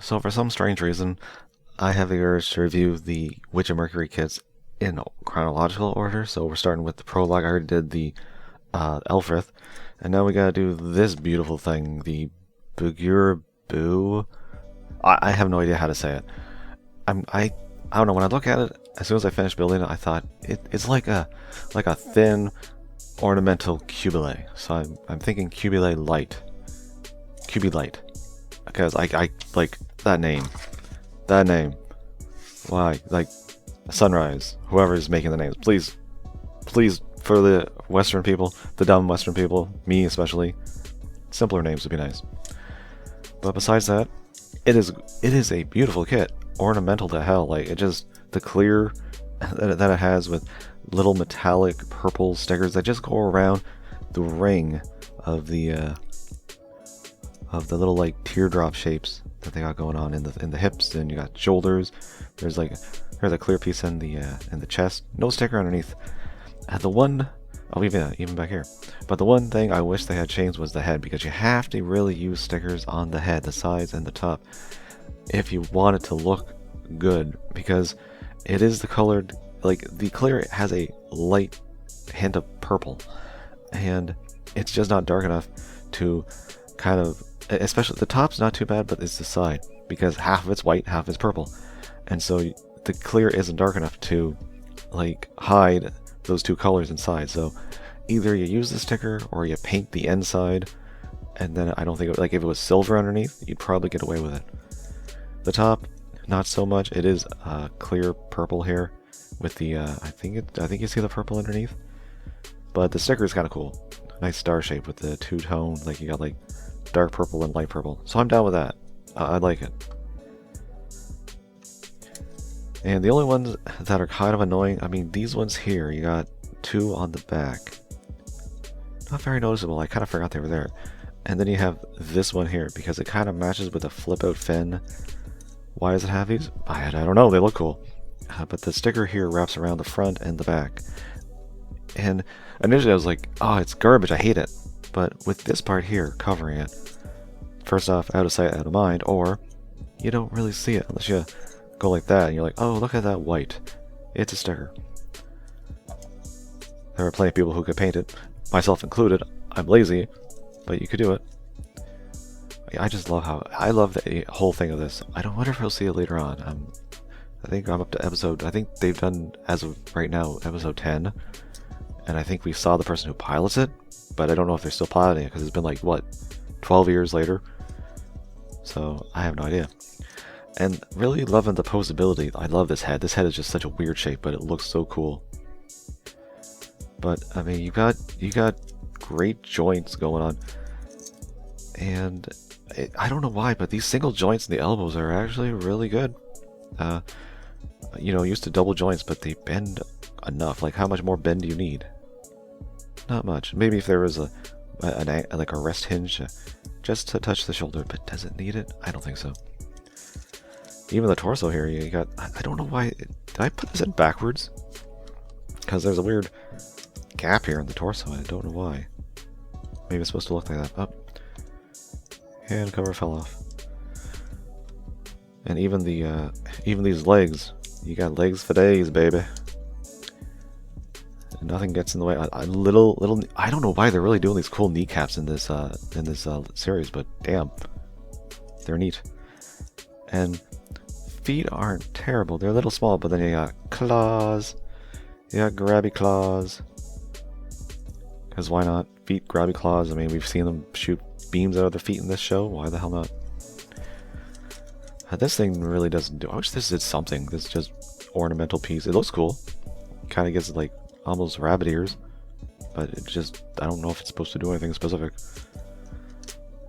So for some strange reason, I have the urge to review the Witch of Mercury kits in chronological order. So we're starting with the prologue. I already did the Elfrith, and now we gotta do this beautiful thing, the Beguir-Beu. I have no idea how to say it. I don't know. When I look at it, as soon as I finished building it, I thought it's like a thin ornamental cubile. So I'm thinking cubile light, Light, because I like that name. That name. Why? Like Sunrise. Whoever is making the names, please, for the Western people, the dumb Western people, me especially, simpler names would be nice. But besides that, it is a beautiful kit, ornamental to hell. Like, it just, the clear that it has with little metallic purple stickers that just go around the ring of the little like teardrop shapes that they got going on in the hips, and you got shoulders. There's a clear piece in the chest. No sticker underneath. The one, oh, even back here. But the one thing I wish they had changed was the head, because you have to really use stickers on the head, the sides and the top, if you want it to look good, because it is the colored, like the clear has a light hint of purple, and it's just not dark enough to kind of, especially the top's not too bad, but it's the side, because half of it's white, half is purple, and so the clear isn't dark enough to like hide those two colors inside. So either you use the sticker or you paint the inside, and then I don't think like if it was silver underneath, you'd probably get away with it. The top, not so much. It is clear purple here with the I think you see the purple underneath, but the sticker is kind of cool. Nice star shape with the two-tone, like you got like dark purple and light purple. So I'm down with that. I like it. And the only ones that are kind of annoying, I mean, these ones here, you got two on the back. Not very noticeable, I kind of forgot they were there. And then you have this one here, because it kind of matches with the flip-out fin. Why does it have these? I don't know, they look cool. But the sticker here wraps around the front and the back. And initially I was like, oh, it's garbage, I hate it. But with this part here covering it, first off, out of sight, out of mind, or you don't really see it unless you go like that, and you're like, oh, look at that white. It's a sticker. There are plenty of people who could paint it, myself included. I'm lazy, but you could do it. I just love I love the whole thing of this. I don't wonder if we'll see it later on. I think I'm up to episode, I think they've done, as of right now, episode 10. And I think we saw the person who pilots it, but I don't know if they're still piloting it, because it's been like, what, 12 years later? So, I have no idea. And really loving the posability. I love this head. This head is just such a weird shape, but it looks so cool. But, I mean, you got great joints going on. And I don't know why, but these single joints in the elbows are actually really good. You know, used to double joints, but they bend enough. Like, how much more bend do you need? Not much. Maybe if there was like a rest hinge just to touch the shoulder, but does it need it? I don't think so. Even the torso here, you got, I don't know why, did I put this in backwards? Because there's a weird gap here in the torso, I don't know why. Maybe it's supposed to look like that. Oh. Hand cover fell off. And even these legs, you got legs for days, baby. And nothing gets in the way. I don't know why they're really doing these cool kneecaps in this series, but damn, they're neat. And feet aren't terrible. They're a little small, but then you got claws. You got grabby claws. Because why not? Feet, grabby claws. I mean, we've seen them shoot beams out of their feet in this show. Why the hell not? This thing really doesn't do... I wish this did something. This is just ornamental piece. It looks cool. Kind of gets like almost rabbit ears. But it just... I don't know if it's supposed to do anything specific.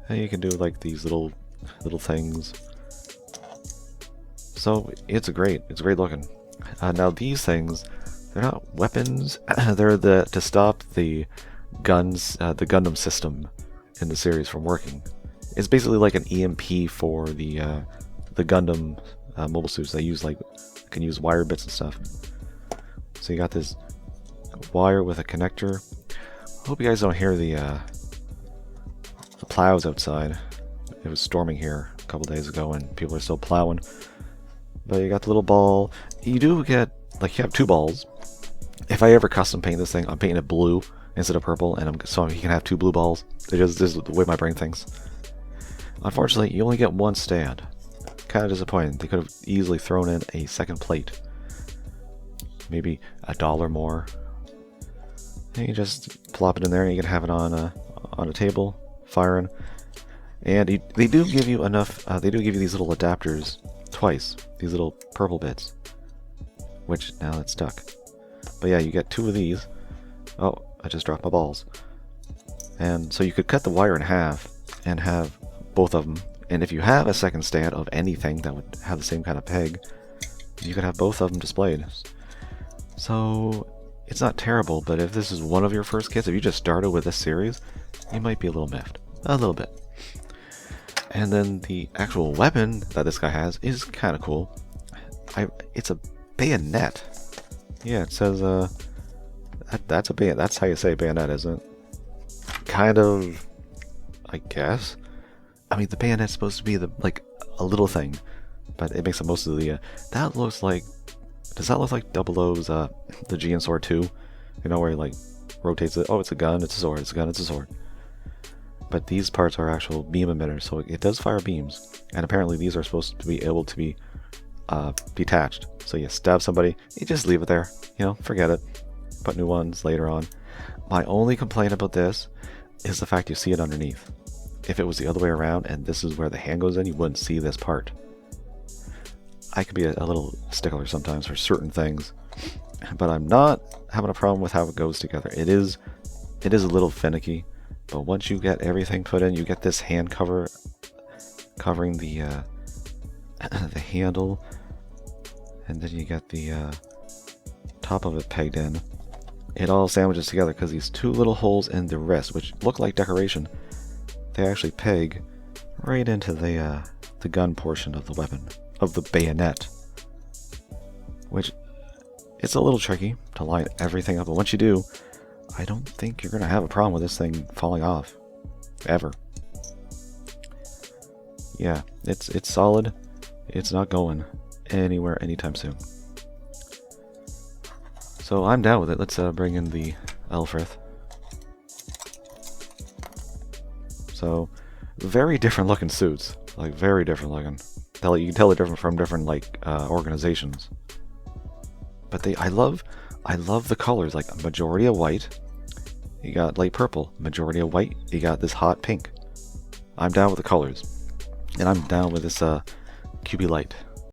And you can do like these little things. So it's great looking. Now these things, they're not weapons. They're to stop the guns, the Gundam system in the series from working. It's basically like an EMP for the Gundam mobile suits. They use can use wire bits and stuff. So you got this wire with a connector. Hope you guys don't hear the plows outside. It was storming here couple days ago when people are still plowing. But you got the little ball. You do get, like, you have 2 balls. If I ever custom paint this thing, I'm painting it blue instead of purple, and so you can have 2 blue balls. This is the way my brain thinks. Unfortunately, you only get 1 stand. Kind of disappointing. They could have easily thrown in a second plate. Maybe $1 more. And you just plop it in there, and you can have it on a table, firing. And they do give you enough. They do give you these little adapters twice. These little purple bits. Which now it's stuck. But yeah, you get 2 of these. Oh, I just dropped my balls. And so you could cut the wire in half and have both of them. And if you have a second stand of anything that would have the same kind of peg, you could have both of them displayed. So it's not terrible, but if this is one of your first kits, if you just started with this series, you might be a little miffed. A little bit. And then the actual weapon that this guy has is kind of cool. It's a bayonet. Yeah, it says that's a bayonet. That's how you say bayonet, isn't it? Kind of, I guess. I mean, the bayonet's supposed to be like a little thing, but it makes the most of the. That looks like. Does that look like 00's the GN Sword 2? You know, where he like rotates it. Oh, it's a gun. It's a sword. It's a gun. It's a sword. But these parts are actual beam emitters, so it does fire beams. And apparently, these are supposed to be able to be detached. So you stab somebody, you just leave it there. You know, forget it. Put new ones later on. My only complaint about this is the fact you see it underneath. If it was the other way around and this is where the hand goes in, you wouldn't see this part. I could be a little stickler sometimes for certain things, but I'm not having a problem with how it goes together. It is a little finicky, but once you get everything put in, you get this hand cover covering the the handle, and then you get the top of it pegged in. It all sandwiches together because these 2 little holes in the wrist, which look like decoration, they actually peg right into the gun portion of the weapon, of the bayonet. Which, it's a little tricky to line everything up, but once you do, I don't think you're going to have a problem with this thing falling off. Ever. Yeah, it's solid. It's not going anywhere anytime soon. So I'm down with it. Let's bring in the Elfrith. So, very different looking suits. Like, very different looking. You can tell they're different from different, like, organizations. But I love the colors. Like, a majority of white. You got light purple. Majority of white. You got this hot pink. I'm down with the colors. And I'm down with this QB light.